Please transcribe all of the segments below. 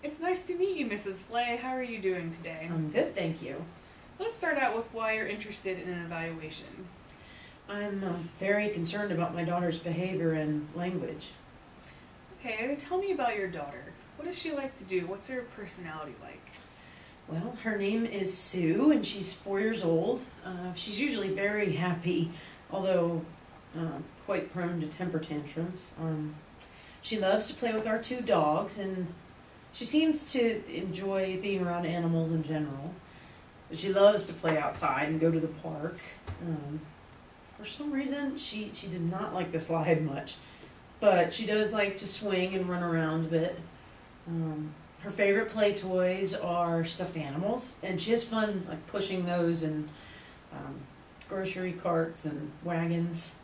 It's nice to meet you, Mrs. Flay. How are you doing today? I'm good, thank you. Let's start out with why you're interested in an evaluation. I'm very concerned about my daughter's behavior and language. Okay, tell me about your daughter. What does she like to do? What's her personality like? Well, her name is Sue, and she's 4 years old. She's usually very happy, although quite prone to temper tantrums. She loves to play with our 2 dogs, and she seems to enjoy being around animals in general. She loves to play outside and go to the park. For some reason, she does not like the slide much, but she does like to swing and run around a bit. Her favorite play toys are stuffed animals, and she has fun like pushing those in grocery carts and wagons.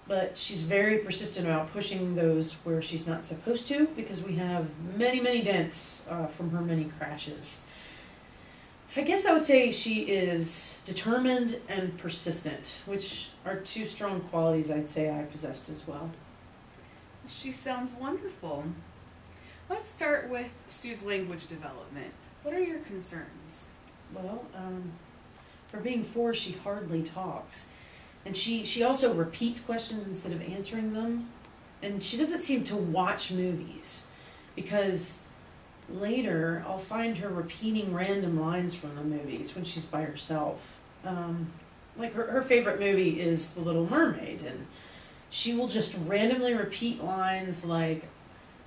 But she's very persistent about pushing those where she's not supposed to, because we have many, many dents from her many crashes. I guess I would say she is determined and persistent, which are 2 strong qualities I'd say I possessed as well. She sounds wonderful. Let's start with Sue's language development. What are your concerns? Well, for being 4, she hardly talks. And she also repeats questions instead of answering them. And she doesn't seem to watch movies, because later I'll find her repeating random lines from the movies when she's by herself. Like her favorite movie is The Little Mermaid, and she will just randomly repeat lines like,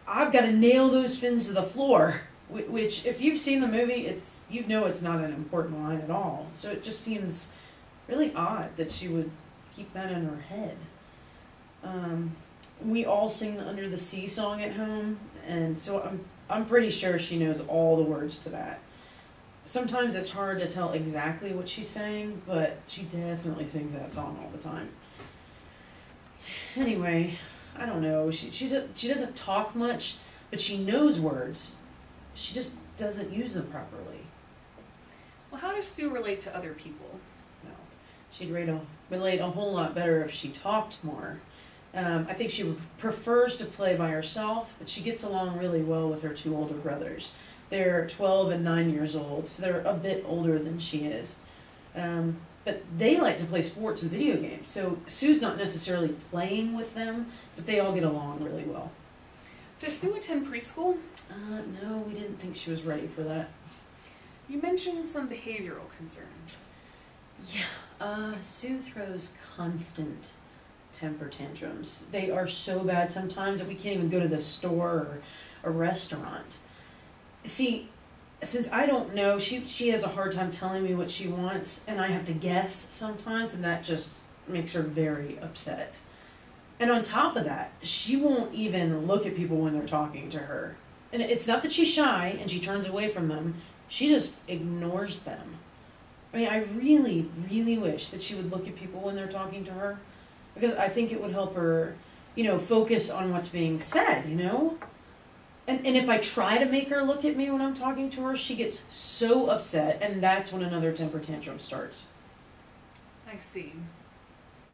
"I've got to nail those fins to the floor," which, if you've seen the movie, you know it's not an important line at all. So it just seems really odd that she would keep that in her head. We all sing the Under the Sea song at home, and so I'm pretty sure she knows all the words to that. Sometimes it's hard to tell exactly what she's saying, but she definitely sings that song all the time. Anyway, I don't know. She doesn't talk much, but she knows words. She just doesn't use them properly. Well, how does Sue relate to other people? No, she'd relate a whole lot better if she talked more. I think she prefers to play by herself, but she gets along really well with her 2 older brothers. They're 12 and 9 years old, so they're a bit older than she is. But they like to play sports and video games, so Sue's not necessarily playing with them, but they all get along really well. Does Sue attend preschool? No, we didn't think she was ready for that. You mentioned some behavioral concerns. Yeah, Sue throws constant temper tantrums. They are so bad sometimes that we can't even go to the store or a restaurant. See, since I don't know, she has a hard time telling me what she wants, and I have to guess sometimes, and that just makes her very upset. And on top of that, she won't even look at people when they're talking to her. And it's not that she's shy and she turns away from them, she just ignores them. I mean, I really, really wish that she would look at people when they're talking to her, because I think it would help her, focus on what's being said, And if I try to make her look at me when I'm talking to her, she gets so upset, and that's when another temper tantrum starts. I see.